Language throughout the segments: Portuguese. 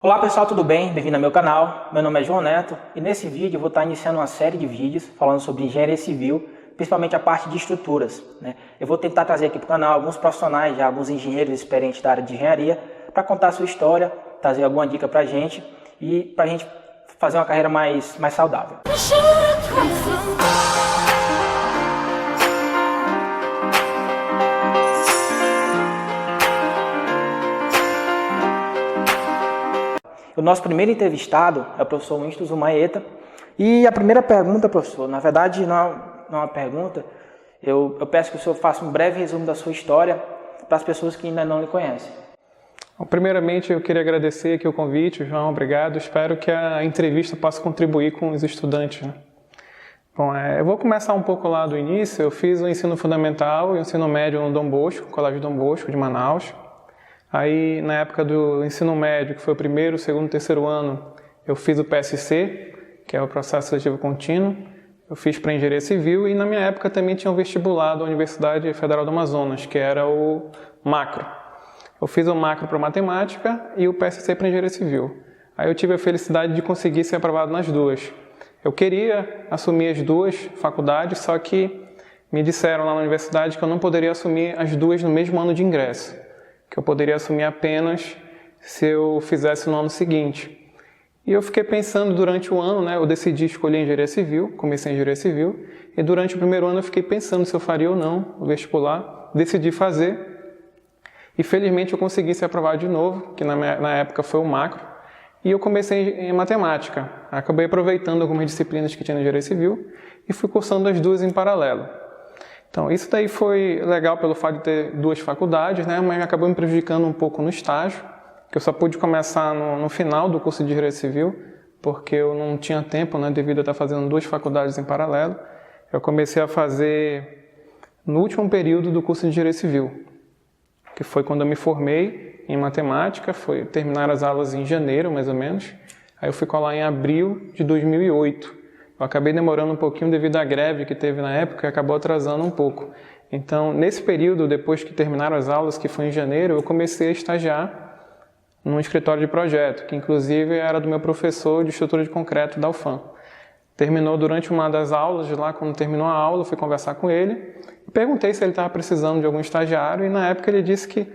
Olá pessoal, tudo bem? Bem-vindo ao meu canal. Meu nome é João Neto e nesse vídeo eu vou estar iniciando uma série de vídeos falando sobre engenharia civil, principalmente a parte de estruturas, né? Eu vou tentar trazer aqui para o canal alguns profissionais, alguns engenheiros experientes da área de engenharia para contar a sua história, trazer alguma dica para a gente e para a gente fazer uma carreira mais saudável. O nosso primeiro entrevistado é o professor Winston Zumaeta. E a primeira pergunta, professor, na verdade não é uma pergunta, eu peço que o senhor faça um breve resumo da sua história para as pessoas que ainda não lhe conhecem. Bom, primeiramente, eu queria agradecer aqui o convite, João, obrigado. Espero que a entrevista possa contribuir com os estudantes, né? Bom, eu vou começar um pouco lá do início. Eu fiz o ensino fundamental e o ensino médio no Dom Bosco, Colégio Dom Bosco de Manaus. Aí, na época do ensino médio, que foi o primeiro, segundo, terceiro ano, eu fiz o PSC, que é o Processo Seletivo Contínuo. Eu fiz para Engenharia Civil e, na minha época, também tinha um vestibular da Universidade Federal do Amazonas, que era o Macro. Eu fiz o Macro para Matemática e o PSC para Engenharia Civil. Aí eu tive a felicidade de conseguir ser aprovado nas duas. Eu queria assumir as duas faculdades, só que me disseram lá na universidade que eu não poderia assumir as duas no mesmo ano de ingresso, que eu poderia assumir apenas se eu fizesse no ano seguinte. E eu fiquei pensando durante o ano, né, eu decidi escolher Engenharia Civil, comecei Engenharia Civil, e durante o primeiro ano eu fiquei pensando se eu faria ou não o vestibular, decidi fazer, e felizmente eu consegui ser aprovado de novo, que na época foi o Macro, e eu comecei em Matemática. Acabei aproveitando algumas disciplinas que tinha na Engenharia Civil, e fui cursando as duas em paralelo. Então, isso daí foi legal pelo fato de ter duas faculdades, né? Mas acabou me prejudicando um pouco no estágio, que eu só pude começar no final do curso de Engenharia Civil, porque eu não tinha tempo, né, devido a estar fazendo duas faculdades em paralelo. Eu comecei a fazer no último período do curso de Engenharia Civil, que foi quando eu me formei em Matemática, foi terminar as aulas em janeiro, mais ou menos. Aí eu fui colar em abril de 2008. Eu acabei demorando um pouquinho devido à greve que teve na época e acabou atrasando um pouco. Então, nesse período, depois que terminaram as aulas, que foi em janeiro, eu comecei a estagiar num escritório de projeto, que inclusive era do meu professor de estrutura de concreto da UFAM. Terminou durante uma das aulas, lá quando terminou a aula, eu fui conversar com ele e perguntei se ele estava precisando de algum estagiário e na época ele disse que,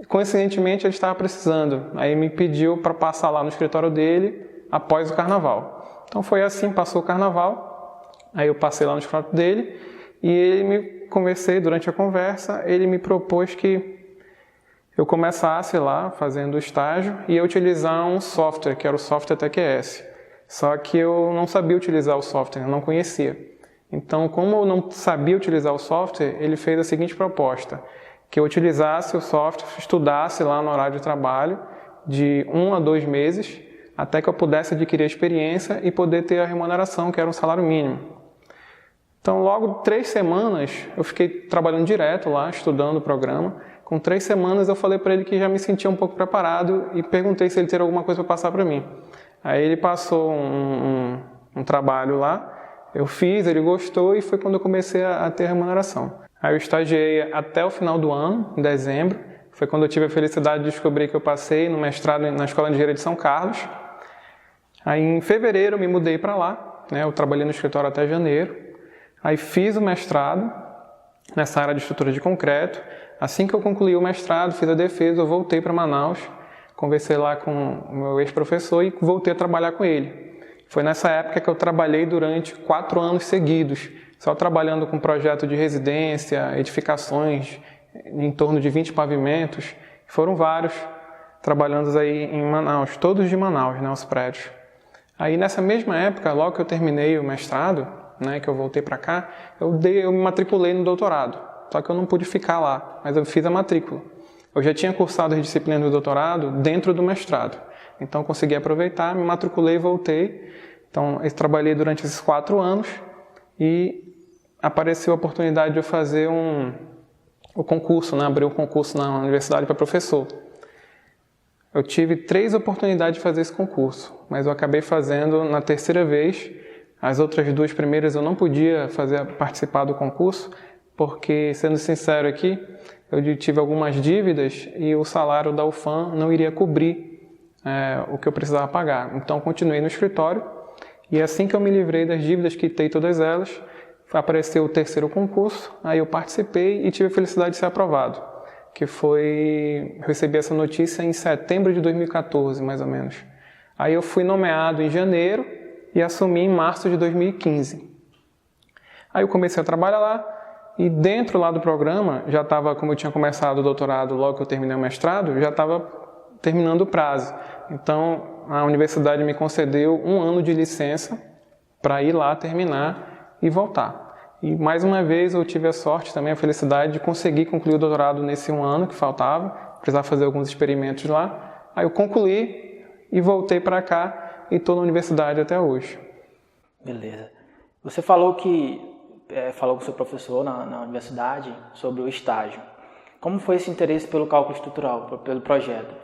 coincidentemente, ele estava precisando. Aí me pediu para passar lá no escritório dele após o carnaval. Então foi assim, passou o carnaval, aí eu passei lá no escritório dele e conversei durante a conversa, ele me propôs que eu começasse lá fazendo o estágio e ia utilizar um software, que era o software TQS. Só que eu não sabia utilizar o software, eu não conhecia. Então, como eu não sabia utilizar o software, ele fez a seguinte proposta, que eu utilizasse o software, estudasse lá no horário de trabalho de 1 a 2 meses, até que eu pudesse adquirir a experiência e poder ter a remuneração, que era um salário mínimo. Então, logo 3 semanas, eu fiquei trabalhando direto lá, estudando o programa. Com 3 semanas, eu falei para ele que já me sentia um pouco preparado e perguntei se ele teria alguma coisa para passar para mim. Aí ele passou um trabalho lá, eu fiz, ele gostou e foi quando eu comecei a ter a remuneração. Aí eu estagiei até o final do ano, em dezembro. Foi quando eu tive a felicidade de descobrir que eu passei no mestrado na Escola de Engenharia de São Carlos. Aí em fevereiro eu me mudei para lá, né? Eu trabalhei no escritório até janeiro. Aí fiz o mestrado nessa área de estrutura de concreto. Assim que eu concluí o mestrado, fiz a defesa, eu voltei para Manaus, conversei lá com o meu ex-professor e voltei a trabalhar com ele. Foi nessa época que eu trabalhei durante 4 anos seguidos, só trabalhando com projeto de residência, edificações, em torno de 20 pavimentos. Foram vários trabalhando aí em Manaus, todos de Manaus, né, os prédios. Aí nessa mesma época, logo que eu terminei o mestrado, né, que eu voltei para cá, eu me matriculei no doutorado. Só que eu não pude ficar lá, mas eu fiz a matrícula. Eu já tinha cursado as disciplinas do doutorado dentro do mestrado. Então eu consegui aproveitar, me matriculei e voltei. Então eu trabalhei durante esses 4 anos e apareceu a oportunidade de eu fazer o concurso, né, abrir um concurso na universidade para professor. Eu tive 3 oportunidades de fazer esse concurso, mas eu acabei fazendo na terceira vez. As outras 2 primeiras eu não podia participar do concurso, porque, sendo sincero aqui, eu tive algumas dívidas e o salário da UFAM não iria cobrir o que eu precisava pagar. Então, continuei no escritório e assim que eu me livrei das dívidas, quitei todas elas, apareceu o terceiro concurso, aí eu participei e tive a felicidade de ser aprovado, que foi... recebi essa notícia em setembro de 2014, mais ou menos. Aí eu fui nomeado em janeiro e assumi em março de 2015. Aí eu comecei a trabalhar lá e dentro lá do programa, já estava, como eu tinha começado o doutorado logo que eu terminei o mestrado, já estava terminando o prazo. Então a universidade me concedeu 1 ano de licença para ir lá terminar e voltar. E mais uma vez eu tive a sorte também, a felicidade de conseguir concluir o doutorado nesse 1 ano que faltava, precisava fazer alguns experimentos lá. Aí eu concluí e voltei para cá e estou na universidade até hoje. Beleza. Você falou falou com o seu professor na universidade sobre o estágio. Como foi esse interesse pelo cálculo estrutural, pelo projeto?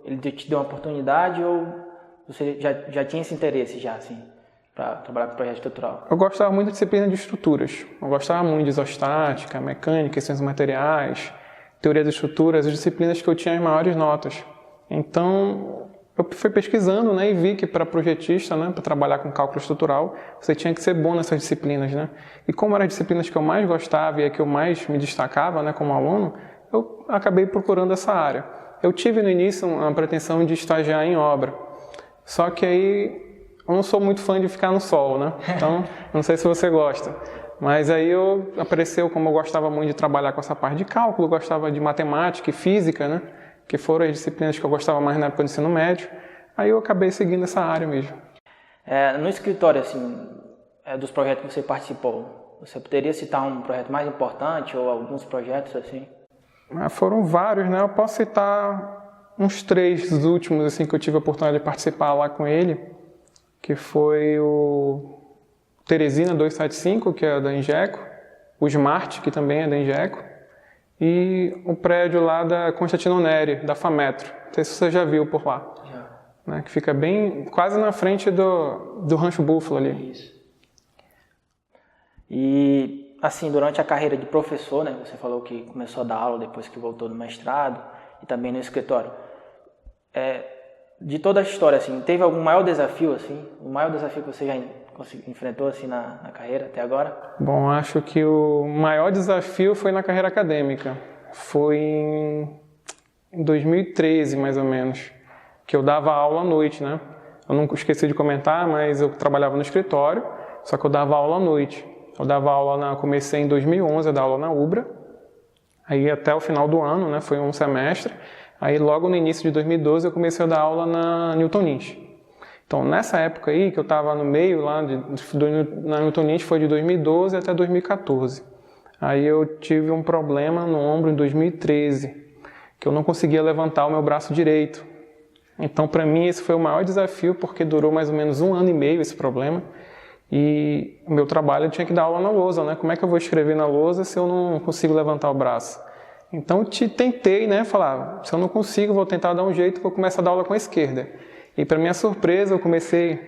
Ele te deu uma oportunidade ou você já tinha esse interesse já, assim, para trabalhar com projeto estrutural? Eu gostava muito da disciplina de estruturas. Eu gostava muito de isostática, mecânica, ciências materiais, teoria das estruturas, as disciplinas que eu tinha as maiores notas. Então, eu fui pesquisando, né, e vi que para projetista, né, para trabalhar com cálculo estrutural, você tinha que ser bom nessas disciplinas, né? E como eram as disciplinas que eu mais gostava e a que eu mais me destacava, né, como aluno, eu acabei procurando essa área. Eu tive no início uma pretensão de estagiar em obra, só que aí eu não sou muito fã de ficar no sol, né? Então, não sei se você gosta. Mas aí apareceu, como eu gostava muito de trabalhar com essa parte de cálculo, gostava de matemática e física, né? Que foram as disciplinas que eu gostava mais na época do ensino médio. Aí eu acabei seguindo essa área mesmo. No escritório, assim, dos projetos que você participou, você poderia citar um projeto mais importante ou alguns projetos assim? Foram vários, né? Eu posso citar uns 3 dos últimos assim, que eu tive a oportunidade de participar lá com ele, que foi o Teresina 275, que é da Ingeco, o Smart, que também é da Ingeco, e o prédio lá da Constantino Neri, da Fametro. Não sei se você já viu por lá. Já. Né, que fica bem, quase na frente do Rancho Búfalo ali. Isso. E, assim, durante a carreira de professor, né, você falou que começou a dar aula depois que voltou do mestrado e também no escritório. De toda a história, assim, teve algum maior desafio, assim? O maior desafio que você já enfrentou, assim, na carreira até agora? Bom, acho que o maior desafio foi na carreira acadêmica. Foi em 2013, mais ou menos, que eu dava aula à noite, né? Eu não esqueci de comentar, mas eu trabalhava no escritório, só que eu dava aula à noite. Eu dava aula, comecei em 2011 a dar aula na UBRA, aí até o final do ano, né? Foi um semestre. Aí logo no início de 2012 eu comecei a dar aula na Newton Lins. Então nessa época aí que eu estava no meio lá na Newton Lins foi de 2012 até 2014. Aí eu tive um problema no ombro em 2013, que eu não conseguia levantar o meu braço direito. Então para mim esse foi o maior desafio, porque durou mais ou menos 1 ano e meio esse problema. E o meu trabalho eu tinha que dar aula na lousa, né? Como é que eu vou escrever na lousa se eu não consigo levantar o braço? Então tentei, né, falar, se eu não consigo, vou tentar dar um jeito, vou começar a dar aula com a esquerda. E para minha surpresa, eu comecei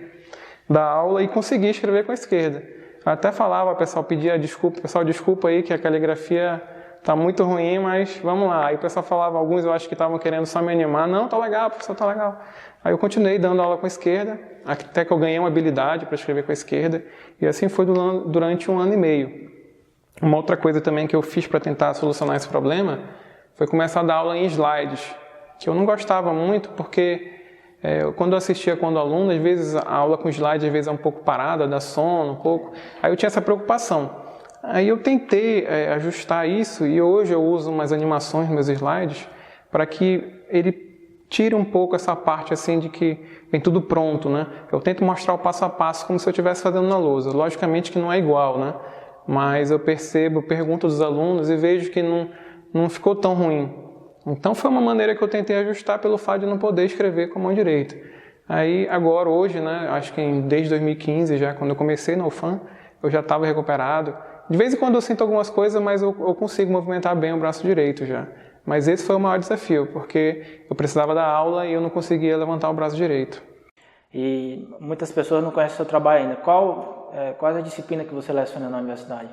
a dar aula e consegui escrever com a esquerda. Eu até falava, o pessoal pedia desculpa, desculpa aí que a caligrafia tá muito ruim, mas vamos lá. Aí o pessoal falava, alguns eu acho que estavam querendo só me animar, não, tá legal, professor, tá legal. Aí eu continuei dando aula com a esquerda, até que eu ganhei uma habilidade para escrever com a esquerda, e assim foi durante 1 ano e meio. Uma outra coisa também que eu fiz para tentar solucionar esse problema foi começar a dar aula em slides, que eu não gostava muito porque quando eu assistia quando aluno, às vezes a aula com slides às vezes é um pouco parada, dá sono um pouco, aí eu tinha essa preocupação. Aí eu tentei ajustar isso e hoje eu uso umas animações nos meus slides para que ele tire um pouco essa parte assim de que vem tudo pronto, né? Eu tento mostrar o passo a passo como se eu estivesse fazendo na lousa, logicamente que não é igual, né? Mas eu pergunto dos alunos e vejo que não ficou tão ruim. Então foi uma maneira que eu tentei ajustar pelo fato de não poder escrever com a mão direita. Aí agora, hoje, né, acho que desde 2015 já, quando eu comecei na UFAM, eu já estava recuperado. De vez em quando eu sinto algumas coisas, mas eu consigo movimentar bem o braço direito já. Mas esse foi o maior desafio, porque eu precisava dar aula e eu não conseguia levantar o braço direito. E muitas pessoas não conhecem o seu trabalho ainda. Qual é a disciplina que você leciona na universidade?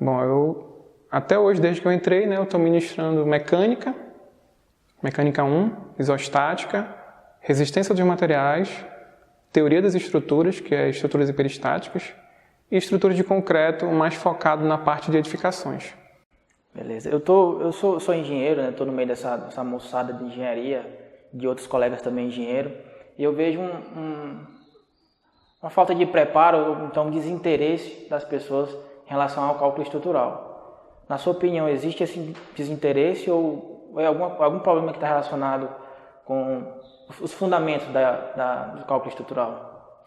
Bom, até hoje, desde que eu entrei, né, eu estou ministrando mecânica 1, isostática, resistência dos materiais, teoria das estruturas, que é estruturas hiperestáticas, e estruturas de concreto, mais focado na parte de edificações. Beleza. Eu sou engenheiro, né? Estou no meio dessa moçada de engenharia, de outros colegas também engenheiro, e eu vejo uma falta de preparo, então um desinteresse das pessoas em relação ao cálculo estrutural. Na sua opinião, existe esse desinteresse ou é algum problema que está relacionado com os fundamentos do cálculo estrutural?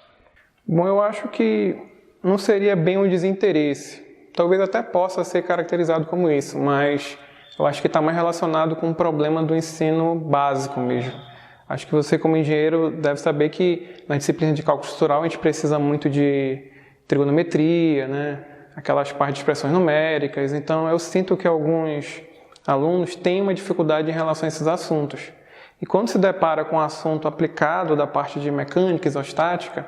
Bom, eu acho que não seria bem um desinteresse. Talvez até possa ser caracterizado como isso, mas eu acho que está mais relacionado com o problema do ensino básico mesmo. Acho que você, como engenheiro, deve saber que na disciplina de cálculo estrutural a gente precisa muito de trigonometria, né? Aquelas partes de expressões numéricas. Então, eu sinto que alguns alunos têm uma dificuldade em relação a esses assuntos. E quando se depara com um assunto aplicado da parte de mecânica, isostática,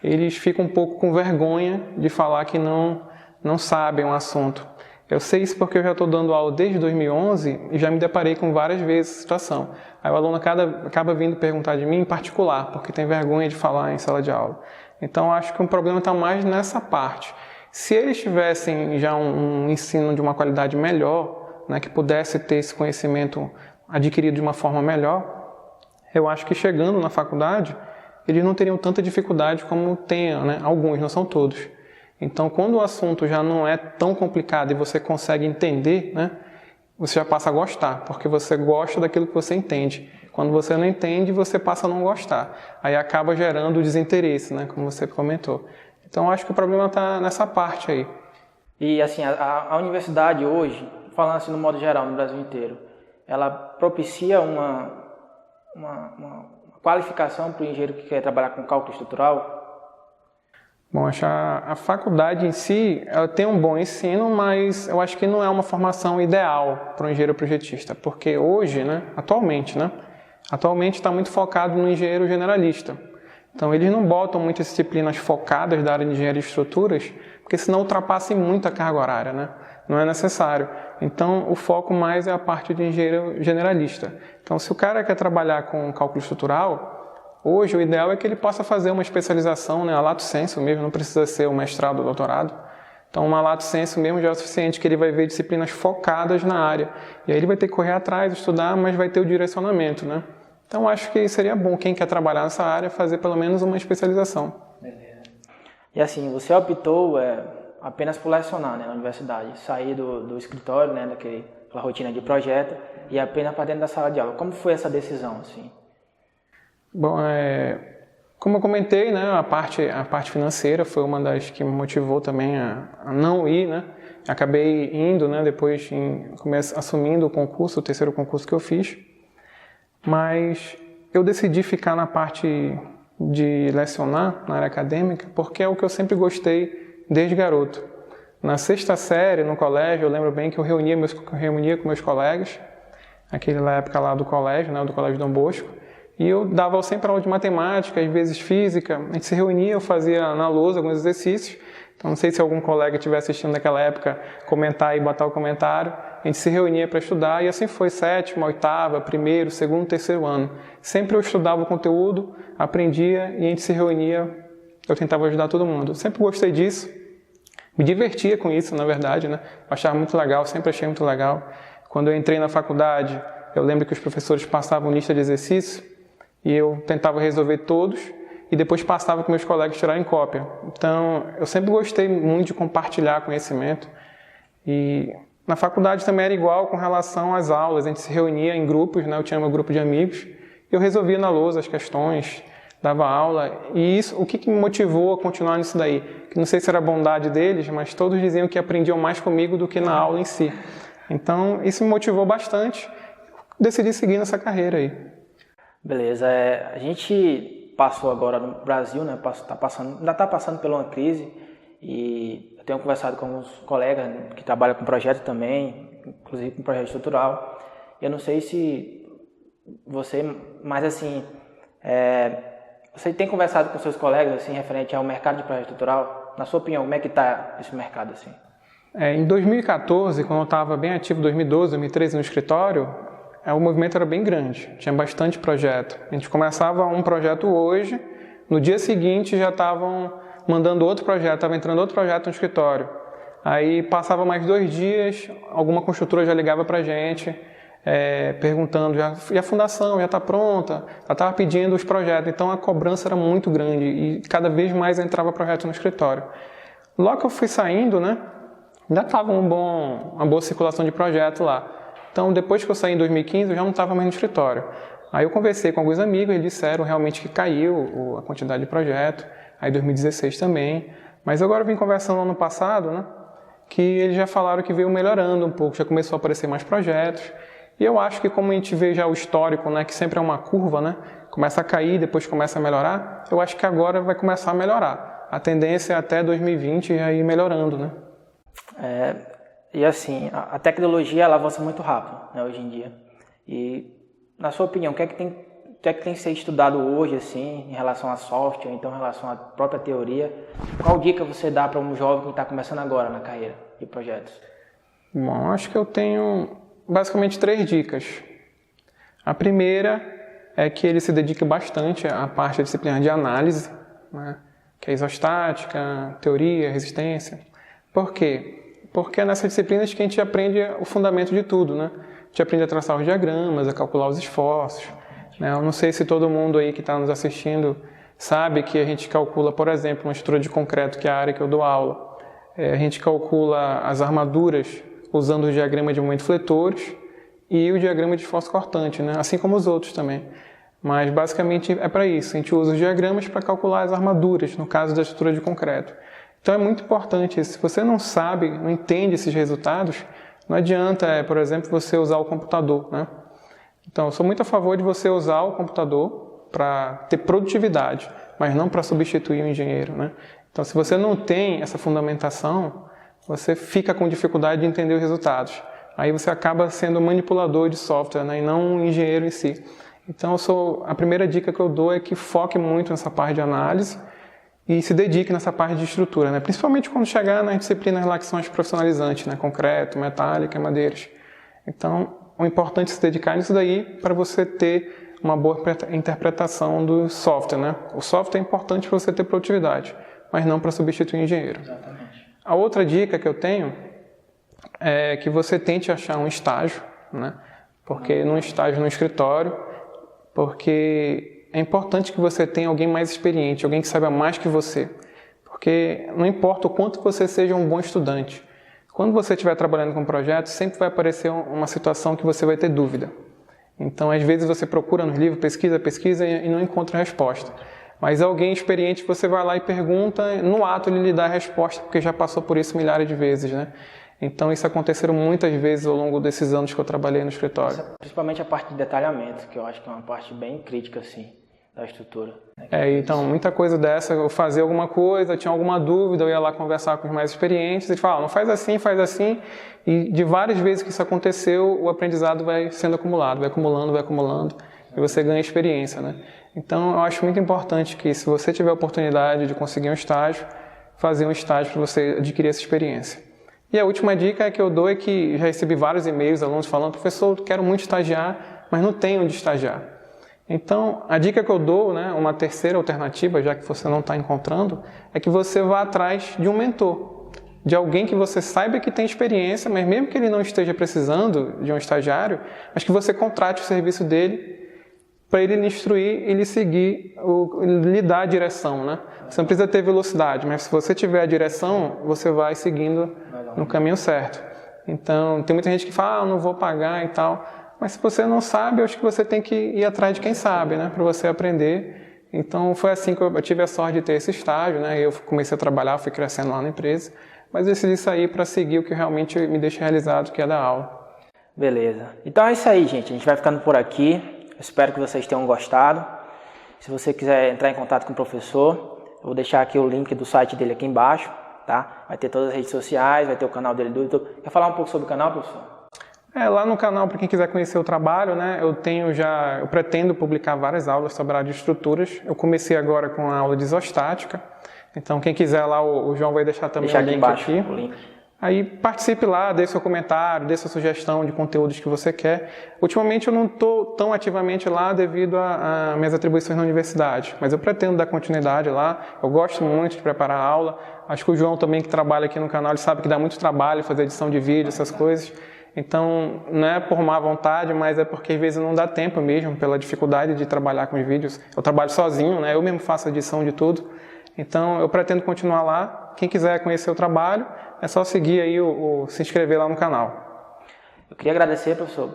eles ficam um pouco com vergonha de falar que não sabem um assunto. Eu sei isso porque eu já estou dando aula desde 2011 e já me deparei com várias vezes essa situação. Aí o aluno acaba vindo perguntar de mim em particular, porque tem vergonha de falar em sala de aula. Então, acho que o problema está mais nessa parte. Se eles tivessem já um ensino de uma qualidade melhor, né, que pudesse ter esse conhecimento adquirido de uma forma melhor, eu acho que chegando na faculdade, eles não teriam tanta dificuldade como tem, né, alguns, não são todos. Então, quando o assunto já não é tão complicado e você consegue entender, né, você já passa a gostar, porque você gosta daquilo que você entende. Quando você não entende, você passa a não gostar. Aí acaba gerando desinteresse, né, como você comentou. Então, acho que o problema está nessa parte aí. E, assim, a universidade hoje, falando assim no modo geral, no Brasil inteiro, ela propicia uma qualificação para o engenheiro que quer trabalhar com cálculo estrutural? Bom, acho que a faculdade em si, ela tem um bom ensino, mas eu acho que não é uma formação ideal para um engenheiro projetista, porque hoje, né, atualmente está muito focado no engenheiro generalista. Então, eles não botam muitas disciplinas focadas da área de engenharia de estruturas, porque senão ultrapassam muito a carga horária, né? Não é necessário. Então, o foco mais é a parte de engenheiro generalista. Então, se o cara quer trabalhar com cálculo estrutural, hoje, o ideal é que ele possa fazer uma especialização, né, a lato sensu mesmo, não precisa ser um mestrado ou doutorado. Então, uma lato sensu mesmo já é o suficiente, que ele vai ver disciplinas focadas na área. E aí ele vai ter que correr atrás, estudar, mas vai ter o direcionamento, né? Então, acho que seria bom quem quer trabalhar nessa área fazer pelo menos uma especialização. Beleza. E assim, você optou apenas por lecionar, né, na universidade, sair do escritório, né, daquela rotina de projeto, e apenas para dentro da sala de aula. Como foi essa decisão, assim? Bom, como eu comentei, né, a parte financeira foi uma das que me motivou também a não ir, né? Acabei indo, né, depois assumindo o terceiro concurso que eu fiz, mas eu decidi ficar na parte de lecionar na área acadêmica porque é o que eu sempre gostei desde garoto. Na sexta série, no colégio, eu lembro bem que eu reunia com meus colegas, naquela época lá do colégio, né, do Colégio Dom Bosco, e eu dava sempre aula de matemática, às vezes física. A gente se reunia, eu fazia na lousa alguns exercícios. Então, não sei se algum colega estiver assistindo naquela época, comentar e botar o comentário. A gente se reunia para estudar e assim foi, sétima, oitava, primeiro, segundo, terceiro ano. Sempre eu estudava o conteúdo, aprendia e a gente se reunia, eu tentava ajudar todo mundo. Sempre gostei disso, me divertia com isso, na verdade, né? Achava muito legal, sempre achei muito legal. Quando eu entrei na faculdade, eu lembro que os professores passavam lista de exercícios, e eu tentava resolver todos e depois passava com meus colegas tirarem cópia. Então, eu sempre gostei muito de compartilhar conhecimento. E na faculdade também era igual com relação às aulas. A gente se reunia em grupos, né? Eu tinha meu grupo de amigos. E eu resolvia na lousa as questões, dava aula. E isso, o que me motivou a continuar nisso daí? Que não sei se era a bondade deles, mas todos diziam que aprendiam mais comigo do que na aula em si. Então, isso me motivou bastante. Decidi seguir nessa carreira aí. Beleza, a gente passou agora no Brasil, né, ainda está passando por uma crise, e eu tenho conversado com alguns colegas que trabalham com projeto também, inclusive com projeto estrutural. Eu não sei se você, mas assim, você tem conversado com seus colegas assim, referente ao mercado de projeto estrutural? Na sua opinião, como é que está esse mercado assim? Em 2014, quando eu estava bem ativo, 2012, 2013 no escritório, o movimento era bem grande, tinha bastante projeto. A gente começava um projeto hoje, no dia seguinte já estavam mandando outro projeto, estava entrando outro projeto no escritório. Aí passava mais 2 dias, alguma construtora já ligava para a gente, perguntando, e a fundação já está pronta? Ela estava pedindo os projetos, então a cobrança era muito grande e cada vez mais entrava projeto no escritório. Logo que eu fui saindo, né, ainda estava uma boa circulação de projeto lá. Então, depois que eu saí em 2015, eu já não estava mais no escritório. Aí eu conversei com alguns amigos, eles disseram realmente que caiu a quantidade de projeto, aí 2016 também. Mas agora eu vim conversando ano passado, né, que eles já falaram que veio melhorando um pouco, já começou a aparecer mais projetos. E eu acho que como a gente vê já o histórico, né, que sempre é uma curva, né, começa a cair, depois começa a melhorar, eu acho que agora vai começar a melhorar. A tendência é até 2020 já ir melhorando, né? E assim, a tecnologia ela avança muito rápido, né, hoje em dia. E, na sua opinião, o que é que tem que ser estudado hoje, assim, em relação a software, então em relação à própria teoria? Qual dica você dá para um jovem que está começando agora na carreira de projetos? Bom, acho que eu tenho basicamente 3 dicas. A primeira é que ele se dedique bastante à parte da disciplina de análise, né, que é isostática, teoria, resistência. Por quê? Porque é nessas disciplinas que a gente aprende o fundamento de tudo, né? A gente aprende a traçar os diagramas, a calcular os esforços, né? Eu não sei se todo mundo aí que está nos assistindo sabe que a gente calcula, por exemplo, uma estrutura de concreto, que é a área que eu dou aula. A gente calcula as armaduras usando o diagrama de momento fletores e o diagrama de esforço cortante, né? Assim como os outros também. Mas basicamente é para isso, a gente usa os diagramas para calcular as armaduras, no caso da estrutura de concreto. Então é muito importante isso. Se você não sabe, não entende esses resultados, não adianta, por exemplo, você usar o computador, né? Então eu sou muito a favor de você usar o computador para ter produtividade, mas não para substituir o engenheiro, né? Então se você não tem essa fundamentação, você fica com dificuldade de entender os resultados. Aí você acaba sendo manipulador de software, né? E não um engenheiro em si. Então a primeira dica que eu dou é que foque muito nessa parte de análise e se dedique nessa parte de estrutura, né? Principalmente quando chegar nas disciplinas lá que são as profissionalizantes, né? Concreto, metálica, madeiras. Então, o importante é se dedicar nisso daí para você ter uma boa interpretação do software, né? O software é importante para você ter produtividade, mas não para substituir o engenheiro. Exatamente. A outra dica que eu tenho é que você tente achar um estágio, né? Porque num estágio no escritório, porque é importante que você tenha alguém mais experiente, alguém que saiba mais que você. Porque não importa o quanto você seja um bom estudante, quando você estiver trabalhando com um projeto, sempre vai aparecer uma situação que você vai ter dúvida. Então, às vezes você procura nos livros, pesquisa e não encontra a resposta. Mas alguém experiente, você vai lá e pergunta, no ato ele lhe dá a resposta, porque já passou por isso milhares de vezes, né? Então, isso aconteceu muitas vezes ao longo desses anos que eu trabalhei no escritório. Principalmente a parte de detalhamento, que eu acho que é uma parte bem crítica, assim, da estrutura. Então, muita coisa dessa, eu fazia alguma coisa, tinha alguma dúvida, eu ia lá conversar com os mais experientes, e falava, não faz assim, e de várias vezes que isso aconteceu, o aprendizado vai sendo acumulado, vai acumulando, e você ganha experiência, né? Então, eu acho muito importante que, se você tiver a oportunidade de conseguir um estágio, fazer um estágio para você adquirir essa experiência. E a última dica que eu dou é que já recebi vários e-mails, alunos falando, professor, eu quero muito estagiar, mas não tenho onde estagiar. Então, a dica que eu dou, né, uma terceira alternativa, já que você não está encontrando, é que você vá atrás de um mentor, de alguém que você saiba que tem experiência, mas mesmo que ele não esteja precisando de um estagiário, mas que você contrate o serviço dele para ele lhe instruir e lhe seguir, lhe dar a direção, né? Você não precisa ter velocidade, mas se você tiver a direção, você vai seguindo no caminho certo. Então, tem muita gente que fala, não vou pagar e tal, mas se você não sabe, eu acho que você tem que ir atrás de quem sabe, né? Para você aprender. Então, foi assim que eu tive a sorte de ter esse estágio, né? Eu comecei a trabalhar, fui crescendo lá na empresa, mas decidi sair para seguir o que realmente me deixa realizado, que é dar aula. Beleza. Então é isso aí, gente. A gente vai ficando por aqui. Eu espero que vocês tenham gostado. Se você quiser entrar em contato com o professor, eu vou deixar aqui o link do site dele aqui embaixo, tá? Vai ter todas as redes sociais, vai ter o canal dele do YouTube. Quer falar um pouco sobre o canal, professor? Lá no canal, para quem quiser conhecer o trabalho, né, eu pretendo publicar várias aulas sobre a área de estruturas. Eu comecei agora com a aula de isostática. Então, quem quiser lá, o João vai deixar também o link embaixo, aqui. O link. Aí participe lá, dê seu comentário, dê sua sugestão de conteúdos que você quer. Ultimamente eu não estou tão ativamente lá devido a minhas atribuições na universidade, mas eu pretendo dar continuidade lá. Eu gosto muito de preparar a aula. Acho que o João também, que trabalha aqui no canal, ele sabe que dá muito trabalho fazer edição de vídeo, essas coisas. Então, não é por má vontade, mas é porque às vezes não dá tempo mesmo, pela dificuldade de trabalhar com os vídeos. Eu trabalho sozinho, né? Eu mesmo faço a edição de tudo. Então, eu pretendo continuar lá. Quem quiser conhecer o trabalho, é só seguir aí, se inscrever lá no canal. Eu queria agradecer, professor,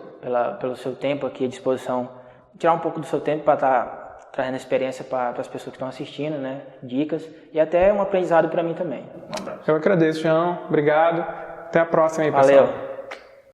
pelo seu tempo aqui à disposição, tirar um pouco do seu tempo para estar trazendo experiência para as pessoas que estão assistindo, né? Dicas e até um aprendizado para mim também. Eu agradeço, João. Obrigado. Até a próxima aí, pessoal. Valeu.